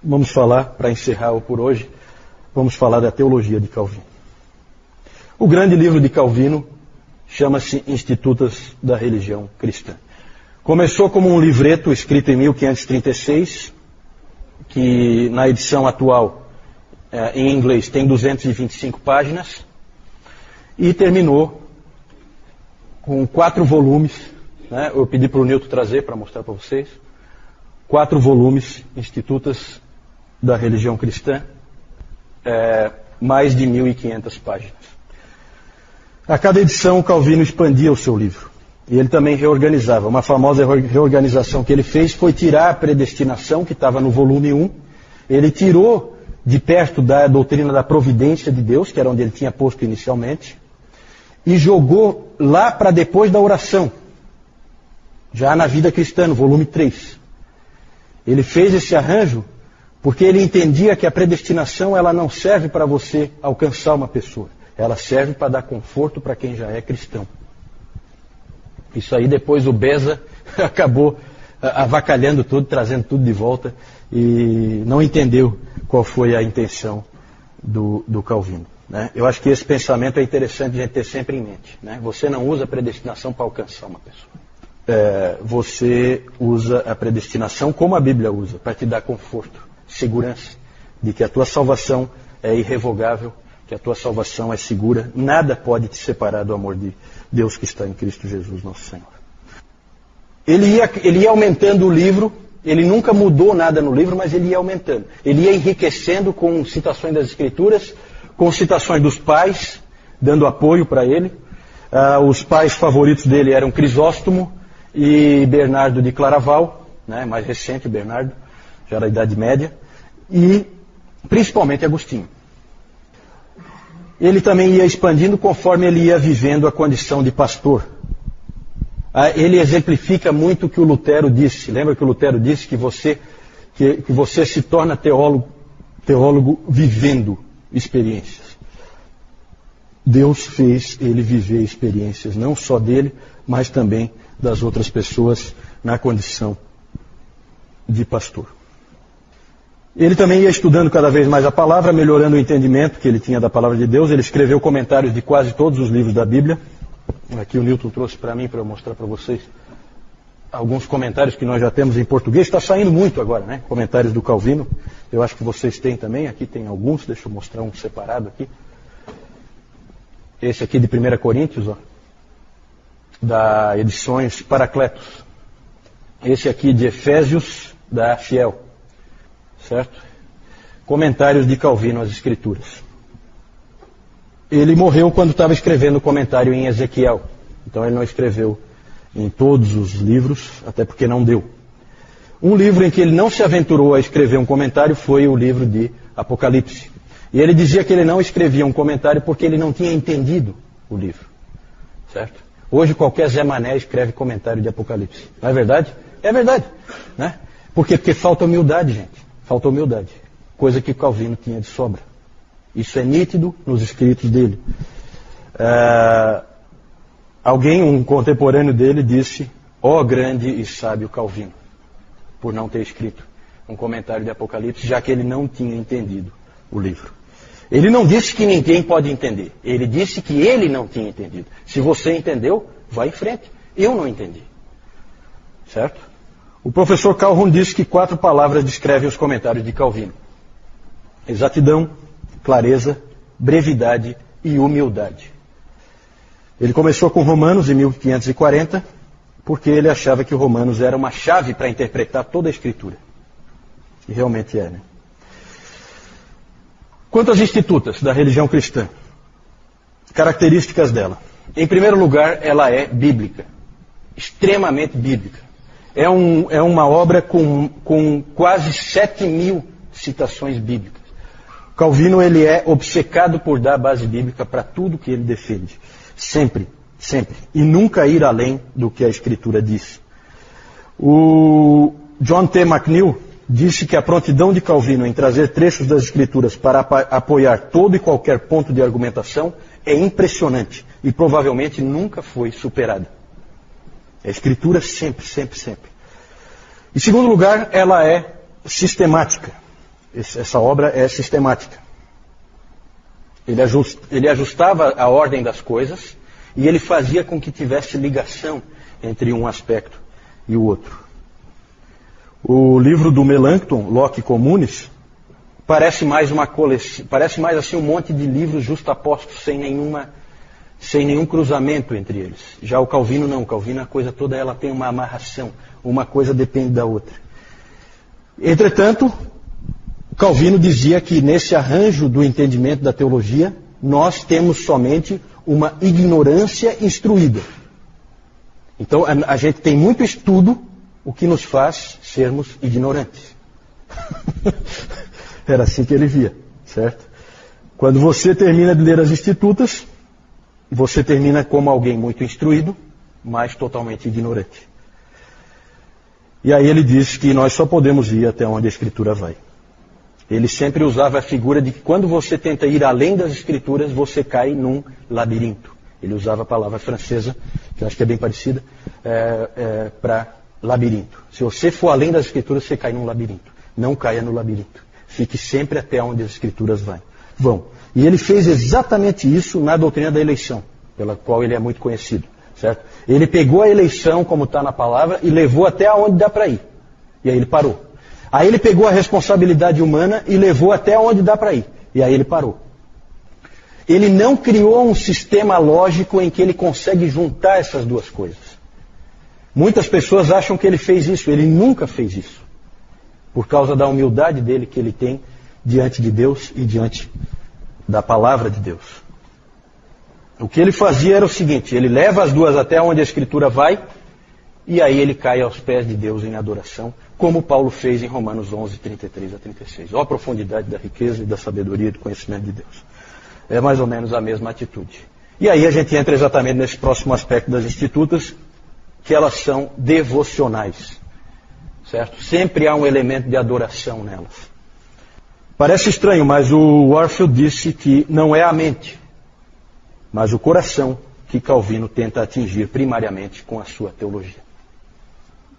vamos falar, para encerrar por hoje, vamos falar da teologia de Calvino. O grande livro de Calvino chama-se Institutas da Religião Cristã. Começou como um livreto escrito em 1536, que na edição atual, em inglês, tem 225 páginas, e terminou com 4 volumes, né? Eu pedi para o Newton trazer para mostrar para vocês, 4 volumes, Institutas da Religião Cristã, mais de 1.500 páginas. A cada edição, Calvino expandia o seu livro. E ele também reorganizava. Uma famosa reorganização que ele fez foi tirar a predestinação, que estava no volume 1. Ele tirou de perto da doutrina da providência de Deus, que era onde ele tinha posto inicialmente, e jogou lá para depois da oração, já na vida cristã, no volume 3. Ele fez esse arranjo porque ele entendia que a predestinação ela não serve para você alcançar uma pessoa. Ela serve para dar conforto para quem já é cristão. Isso aí depois o Beza acabou avacalhando tudo, trazendo tudo de volta e não entendeu qual foi a intenção do Calvino. Né? Eu acho que esse pensamento é interessante a gente ter sempre em mente. Né? Você não usa a predestinação para alcançar uma pessoa. Você usa a predestinação como a Bíblia usa, para te dar conforto, segurança de que a tua salvação é irrevogável, que a tua salvação é segura, nada pode te separar do amor de Deus que está em Cristo Jesus, nosso Senhor. Ele ia aumentando o livro, ele nunca mudou nada no livro, mas ele ia aumentando. Ele ia enriquecendo com citações das Escrituras, com citações dos pais, dando apoio para ele. Os pais favoritos dele eram Crisóstomo e Bernardo de Claraval, né, mais recente Bernardo, já da Idade Média, e principalmente Agostinho. Ele também ia expandindo conforme ele ia vivendo a condição de pastor. Ele exemplifica muito o que o Lutero disse. Lembra que o Lutero disse que você se torna teólogo vivendo experiências. Deus fez ele viver experiências, não só dele, mas também das outras pessoas na condição de pastor. Ele também ia estudando cada vez mais a palavra, melhorando o entendimento que ele tinha da palavra de Deus. Ele escreveu comentários de quase todos os livros da Bíblia. Aqui o Newton trouxe para mim, para eu mostrar para vocês alguns comentários que nós já temos em português. Está saindo muito agora, né? Comentários do Calvino. Eu acho que vocês têm também. Aqui tem alguns. Deixa eu mostrar um separado aqui. Esse aqui de 1 Coríntios, ó, da Edições Paracletos. Esse aqui de Efésios, da Fiel. Certo? Comentários de Calvino às Escrituras. Ele morreu quando estava escrevendo o comentário em Ezequiel. Então ele não escreveu em todos os livros, até porque não deu. Um livro em que ele não se aventurou a escrever um comentário foi o livro de Apocalipse. E ele dizia que ele não escrevia um comentário porque ele não tinha entendido o livro. Certo? Hoje qualquer Zé Mané escreve comentário de Apocalipse. Não é verdade? É verdade. Né? Por quê? Porque falta humildade, gente. Falta humildade. Coisa que Calvino tinha de sobra. Isso é nítido nos escritos dele. Um contemporâneo dele, disse: ó grande e sábio Calvino, por não ter escrito um comentário de Apocalipse, já que ele não tinha entendido o livro. Ele não disse que ninguém pode entender. Ele disse que ele não tinha entendido. Se você entendeu, vá em frente. Eu não entendi. Certo? O professor Calhoun disse que 4 palavras descrevem os comentários de Calvino: exatidão, clareza, brevidade e humildade. Ele começou com Romanos em 1540, porque ele achava que Romanos era uma chave para interpretar toda a Escritura. E realmente é, né? Quanto às institutas da religião cristã, características dela. Em primeiro lugar, ela é bíblica, extremamente bíblica. É uma obra com quase 7.000 citações bíblicas. Calvino ele é obcecado por dar base bíblica para tudo que ele defende. Sempre, sempre. E nunca ir além do que a Escritura diz. O John T. McNeill disse que a prontidão de Calvino em trazer trechos das Escrituras para apoiar todo e qualquer ponto de argumentação é impressionante e provavelmente nunca foi superada. A Escritura sempre, sempre, sempre. Em segundo lugar, ela é sistemática. Essa obra é sistemática. Ele ajustava a ordem das coisas e ele fazia com que tivesse ligação entre um aspecto e o outro. O livro do Melanchthon, Locke Communis, parece mais uma coleção, parece mais assim um monte de livros justapostos sem nenhum cruzamento entre eles. Já o Calvino não, o Calvino a coisa toda ela tem uma amarração, uma coisa depende da outra. Entretanto, Calvino dizia que nesse arranjo do entendimento da teologia, nós temos somente uma ignorância instruída. Então a gente tem muito estudo, o que nos faz sermos ignorantes. Era assim que ele via, certo? Quando você termina de ler as Institutas, você termina como alguém muito instruído, mas totalmente ignorante. E aí ele diz que nós só podemos ir até onde a Escritura vai. Ele sempre usava a figura de que quando você tenta ir além das Escrituras, você cai num labirinto. Ele usava a palavra francesa, que eu acho que é bem parecida, para labirinto. Se você for além das Escrituras, você cai num labirinto. Não caia no labirinto. Fique sempre até onde as Escrituras vão. E ele fez exatamente isso na doutrina da eleição, pela qual ele é muito conhecido. Certo? Ele pegou a eleição, como está na palavra, e levou até onde dá para ir. E aí ele parou. Aí ele pegou a responsabilidade humana e levou até onde dá para ir. E aí ele parou. Ele não criou um sistema lógico em que ele consegue juntar essas duas coisas. Muitas pessoas acham que ele fez isso. Ele nunca fez isso. Por causa da humildade dele que ele tem diante de Deus e diante da palavra de Deus. O que ele fazia era o seguinte: ele leva as duas até onde a Escritura vai, e aí ele cai aos pés de Deus em adoração, como Paulo fez em Romanos 11, 33 a 36. Ó a profundidade da riqueza e da sabedoria e do conhecimento de Deus. É mais ou menos a mesma atitude. E aí a gente entra exatamente nesse próximo aspecto das Institutas, que elas são devocionais. Certo? Sempre há um elemento de adoração nelas. Parece estranho, mas o Warfield disse que não é a mente, mas o coração que Calvino tenta atingir primariamente com a sua teologia.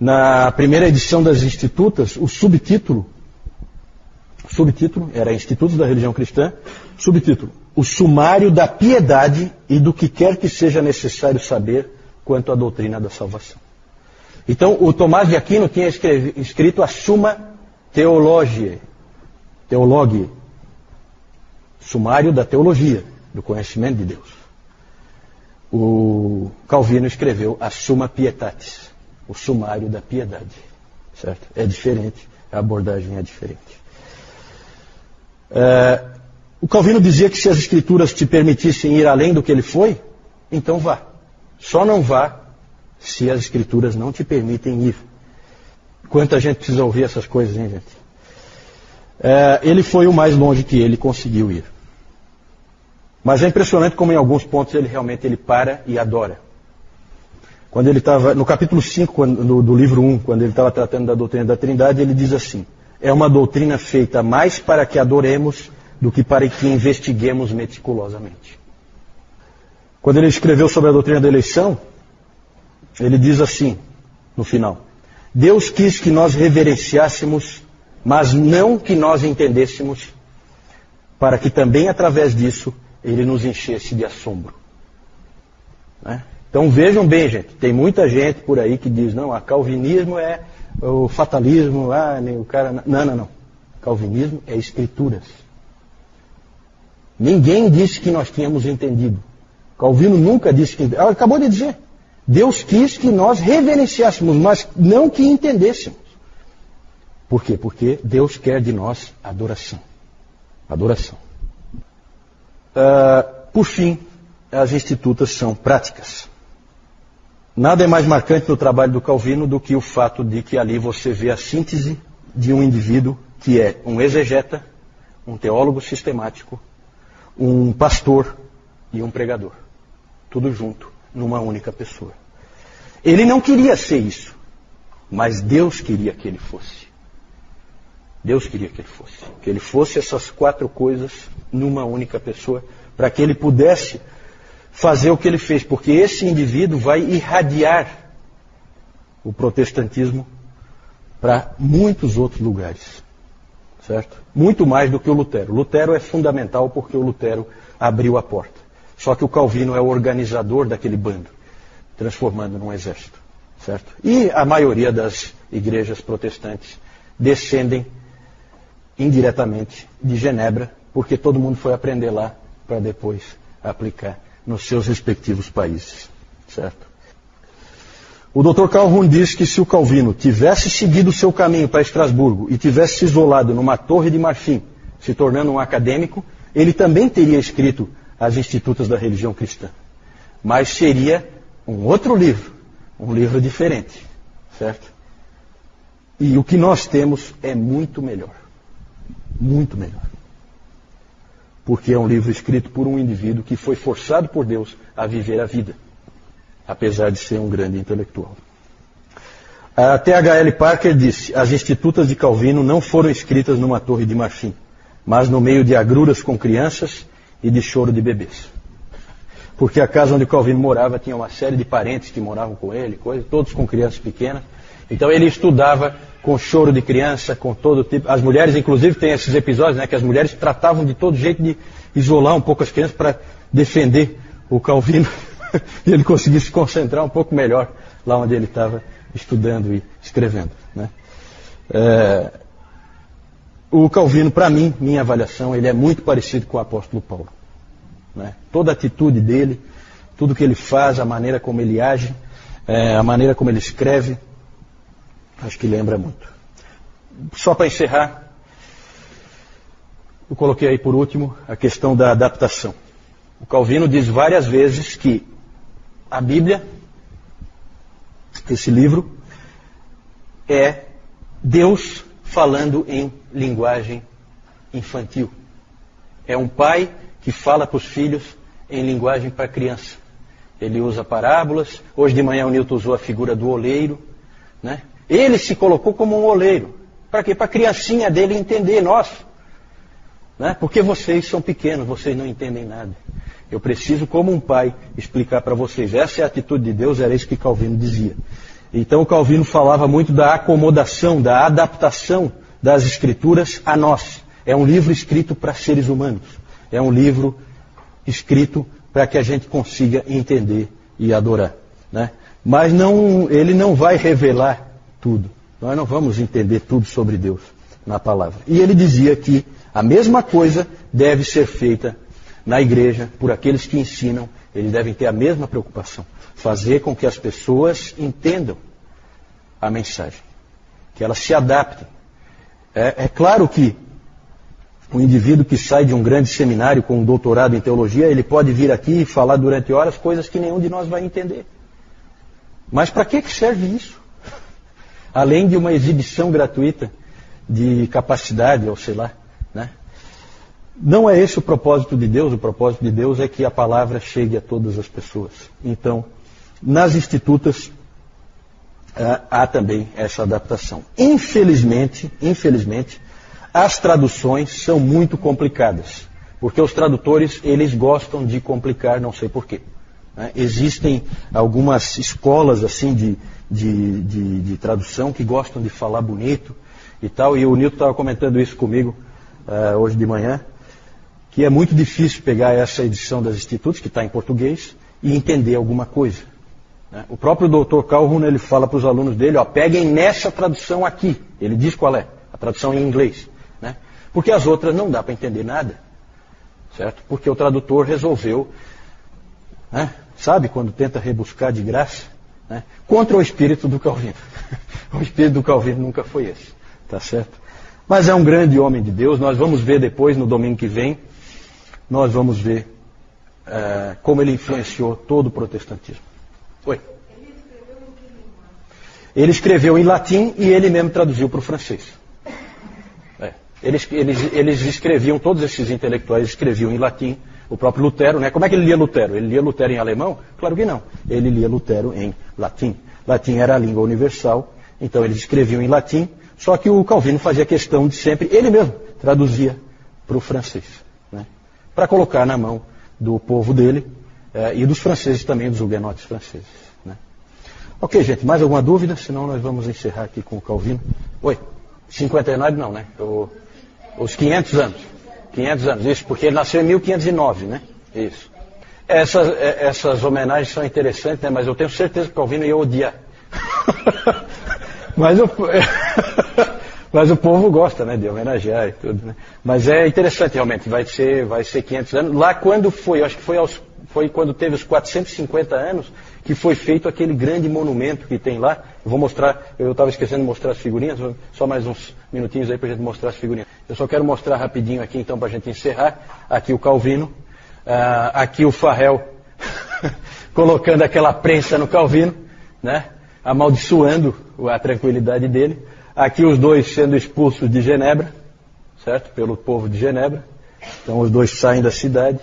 Na primeira edição das Institutas, o subtítulo era Institutos da Religião Cristã, subtítulo: O sumário da piedade e do que quer que seja necessário saber quanto à doutrina da salvação. Então, o Tomás de Aquino tinha escrito a Summa Theologiae, sumário da teologia, do conhecimento de Deus. O Calvino escreveu a Summa Pietatis, o sumário da piedade. Certo? É diferente, a abordagem é diferente. O Calvino dizia que se as Escrituras te permitissem ir além do que ele foi, então vá. Só não vá se as Escrituras não te permitem ir. Quanta gente precisa ouvir essas coisas, hein, gente? Ele foi o mais longe que ele conseguiu ir. Mas é impressionante como em alguns pontos ele para e adora. Quando ele estava, no capítulo 5 do livro 1, quando ele estava tratando da doutrina da Trindade, ele diz assim: é uma doutrina feita mais para que adoremos do que para que investiguemos meticulosamente. Quando ele escreveu sobre a doutrina da eleição, ele diz assim, no final: Deus quis que nós reverenciássemos, mas não que nós entendêssemos, para que também através disso ele nos enchesse de assombro. Né? Então vejam bem, gente, tem muita gente por aí que diz: não, a calvinismo é o fatalismo, o cara... Não. Calvinismo é Escrituras. Ninguém disse que nós tínhamos entendido. Calvino nunca disse que... acabou de dizer. Deus quis que nós reverenciássemos, mas não que entendêssemos. Por quê? Porque Deus quer de nós adoração. Adoração. Por fim, as Institutas são práticas. Nada é mais marcante no trabalho do Calvino do que o fato de que ali você vê a síntese de um indivíduo que é um exegeta, um teólogo sistemático, um pastor e um pregador. Tudo junto, numa única pessoa. Ele não queria ser isso, mas Deus queria que ele fosse. Deus queria que ele fosse. Que ele fosse essas quatro coisas numa única pessoa, para que ele pudesse fazer o que ele fez, porque esse indivíduo vai irradiar o protestantismo para muitos outros lugares. certo? Muito mais do que o Lutero. Lutero é fundamental porque o Lutero abriu a porta. Só que o Calvino é o organizador daquele bando, transformando num exército, certo? E a maioria das igrejas protestantes descendem indiretamente de Genebra, porque todo mundo foi aprender lá para depois aplicar nos seus respectivos países, certo? O Dr. Calhoun diz que se o Calvino tivesse seguido o seu caminho para Estrasburgo e tivesse se isolado numa torre de marfim, se tornando um acadêmico, ele também teria escrito as Institutas da Religião Cristã. Mas seria um outro livro, um livro diferente, certo? E o que nós temos é muito melhor. Muito melhor. Porque é um livro escrito por um indivíduo que foi forçado por Deus a viver a vida, apesar de ser um grande intelectual. A T.H.L. Parker disse: as Institutas de Calvino não foram escritas numa torre de marfim, mas no meio de agruras com crianças e de choro de bebês. Porque a casa onde Calvino morava tinha uma série de parentes que moravam com ele, todos com crianças pequenas. Então ele estudava com choro de criança, com todo tipo. As mulheres, inclusive, têm esses episódios, né, que as mulheres tratavam de todo jeito de isolar um pouco as crianças para defender o Calvino e ele conseguir se concentrar um pouco melhor lá onde ele estava estudando e escrevendo, né? O Calvino, para mim, minha avaliação, ele é muito parecido com o apóstolo Paulo, né? Toda a atitude dele, tudo que ele faz, a maneira como ele age, a maneira como ele escreve, acho que lembra muito. Só para encerrar, eu coloquei aí por último a questão da adaptação. O Calvino diz várias vezes que a Bíblia, esse livro, é Deus falando em linguagem infantil. É um pai que fala para os filhos em linguagem para criança. Ele usa parábolas. Hoje de manhã o Newton usou a figura do oleiro, né? Ele se colocou como um oleiro. Para quê? Para a criancinha dele entender, nós. Né? Porque vocês são pequenos, vocês não entendem nada. Eu preciso, como um pai, explicar para vocês. Essa é a atitude de Deus, era isso que Calvino dizia. Então o Calvino falava muito da acomodação, da adaptação das Escrituras a nós. É um livro escrito para seres humanos. É um livro escrito para que a gente consiga entender e adorar, né? Mas ele não vai revelar tudo. Nós não vamos entender tudo sobre Deus na palavra. E ele dizia que a mesma coisa deve ser feita na igreja por aqueles que ensinam. Eles devem ter a mesma preocupação. Fazer com que as pessoas entendam a mensagem. Que elas se adaptem. É claro que o indivíduo que sai de um grande seminário com um doutorado em teologia, ele pode vir aqui e falar durante horas coisas que nenhum de nós vai entender. Mas para que serve isso? Além de uma exibição gratuita de capacidade, ou sei lá, né? Não é esse o propósito de Deus. O propósito de Deus é que a palavra chegue a todas as pessoas. Então, nas Institutas, há também essa adaptação. Infelizmente, as traduções são muito complicadas. Porque os tradutores, eles gostam de complicar, não sei porquê. Né? Existem algumas escolas assim de tradução que gostam de falar bonito e tal. E o Newton estava comentando isso comigo hoje de manhã, que é muito difícil pegar essa edição das Institutos, que está em português, e entender alguma coisa. Né? O próprio Dr. Calhoun, ele fala para os alunos dele, peguem nessa tradução aqui. Ele diz qual é, a tradução em inglês. Né? Porque as outras não dá para entender nada. Certo? Porque o tradutor resolveu, né? Sabe quando tenta rebuscar de graça? Né? Contra o espírito do Calvino. O espírito do Calvino nunca foi esse. Tá certo? Mas é um grande homem de Deus. Nós vamos ver depois, no domingo que vem, nós vamos ver como ele influenciou todo o protestantismo. Oi? Ele escreveu em latim e ele mesmo traduziu para o francês. Eles escreviam, todos esses intelectuais escreviam em latim. O próprio Lutero, né? Como é que ele lia Lutero? Ele lia Lutero em alemão? Claro que não. Ele lia Lutero em latim. Latim era a língua universal, então eles escreviam em latim. Só que o Calvino fazia questão de sempre, ele mesmo traduzia para o francês, né? Para colocar na mão do povo dele e dos franceses também, dos huguenotes franceses, né? Ok, gente, mais alguma dúvida? Senão nós vamos encerrar aqui com o Calvino. Oi? 59 não, né? Os 500 anos. 500 anos, isso, porque ele nasceu em 1509, né? Isso. Essas homenagens são interessantes, né? Mas eu tenho certeza que o Calvino ia odiar. Mas o povo gosta, né, de homenagear e tudo, né? Mas é interessante realmente, vai ser 500 anos. Lá quando foi, acho que foi quando teve os 450 anos que foi feito aquele grande monumento que tem lá. Eu vou mostrar, eu estava esquecendo de mostrar as figurinhas, só mais uns minutinhos aí para a gente mostrar as figurinhas. Eu só quero mostrar rapidinho aqui então para a gente encerrar. Aqui o Calvino, aqui o Farel colocando aquela prensa no Calvino, né? Amaldiçoando a tranquilidade dele. Aqui os dois sendo expulsos de Genebra, certo? Pelo povo de Genebra. Então os dois saem da cidade.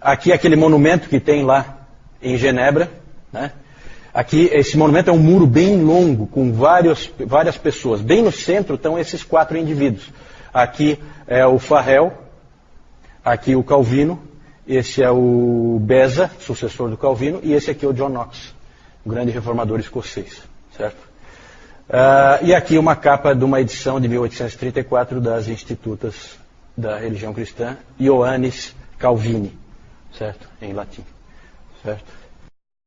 Aqui aquele monumento que tem lá em Genebra, né? Aqui esse monumento é um muro bem longo, com várias pessoas. Bem no centro estão esses 4 indivíduos. Aqui é o Farel, aqui o Calvino, esse é o Beza, sucessor do Calvino, e esse aqui é o John Knox, o grande reformador escocês, certo? E aqui uma capa de uma edição de 1834 das Institutas da Religião Cristã, Ioannis Calvini, certo? Em latim, certo?